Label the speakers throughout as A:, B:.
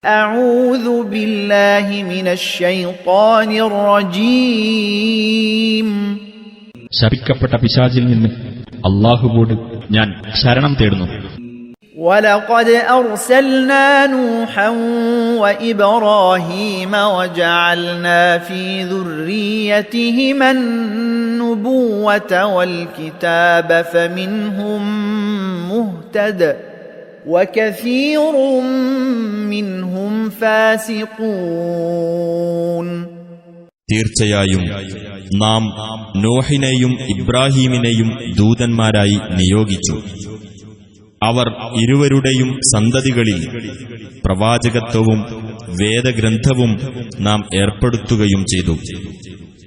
A: أعوذ بالله من الشيطان الرجيم.
B: ശപിക്കപ്പെട്ട പിശാചിൽ നിന്ന് അല്ലാഹുവോട് ഞാൻ ശരണം തേടുന്നു.
A: ولقد أرسلنا نوحا وإبراهيم وجعلنا في ذريتهما النبوة والكتاب فمنهم مهتد وكثير منهم فاسقون.
C: തീർച്ചയായും നാം നോഹിനെയും ഇബ്രാഹീമിനെയും ദൂതന്മാരായി നിയോഗിച്ചു. അവർ ഇരുവരുടെയും സന്തതികളിൽ പ്രവാചകത്വവും വേദഗ്രന്ഥവും നാം ഏർപ്പെടുത്തുകയും ചെയ്തു.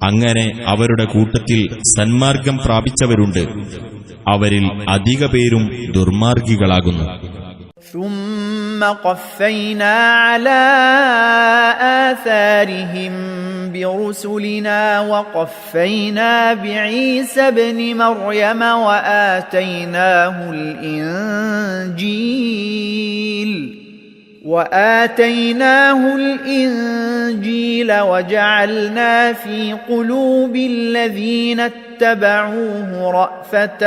C: അങ്ങനെ അവരുടെ കൂട്ടത്തിൽ സന്മാർഗം പ്രാപിച്ചവരുണ്ട്, അവരിൽ അധിക പേരും ദുർമാർഗികളാകുന്നു.
A: ثم قفينا على آثارهم برسلنا وقفينا بعيسى ابن مريم وآتيناه الإنجيل وجعلنا في قلوب الذين اتبعوه رأفة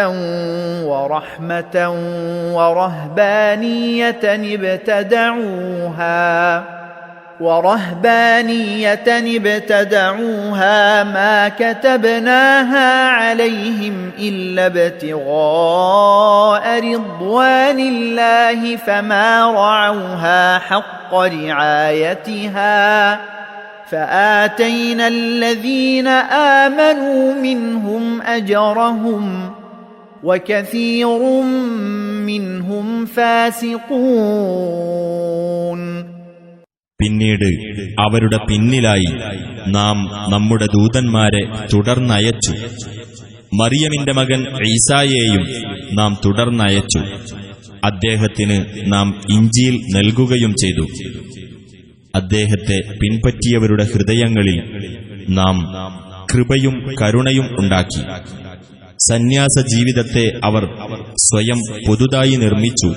A: ورحمة ورهبانية ابتدعوها ما كتبناها عليهم إلا ابتغاء رضوان الله فما رعوها حق رعايتها فآتينا الذين آمنوا منهم أجرهم وكثير منهم فاسقون.
C: പിന്നീട് അവരുടെ പിന്നിലായി നാം നമ്മുടെ ദൂതന്മാരെ തുടർന്നയച്ചു. മറിയമിന്റെ മകൻ ഈസായെയും നാം തുടർന്നയച്ചു. അദ്ദേഹത്തിന് നാം ഇഞ്ചീൽ നൽകുകയും ചെയ്തു. അദ്ദേഹത്തെ പിൻപറ്റിയവരുടെ ഹൃദയങ്ങളിൽ നാം കൃപയും കരുണയും ഉണ്ടാക്കി. സന്യാസ ജീവിതത്തെ അവർ സ്വയം പുതുതായി നിർമ്മിച്ചു.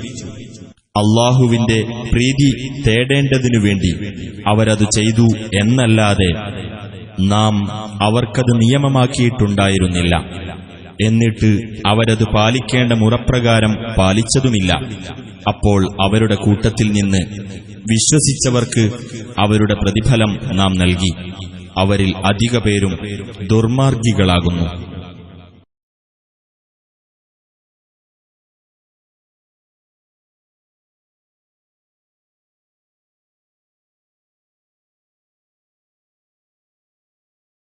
C: അല്ലാഹുവിന്റെ പ്രീതി തേടേണ്ടതിനുവേണ്ടി അവരത് ചെയ്തു എന്നല്ലാതെ നാം അവർക്കത് നിയമമാക്കിയിട്ടുണ്ടായിരുന്നില്ല. എന്നിട്ട് അവരത് പാലിക്കേണ്ട മുറപ്രകാരം പാലിച്ചതുമില്ല. അപ്പോൾ അവരുടെ കൂട്ടത്തിൽ നിന്ന് വിശ്വസിച്ചവർക്ക് അവരുടെ പ്രതിഫലം നാം നൽകി. അവരിൽ അധിക പേരും ദുർമാർഗികളാകുന്നു.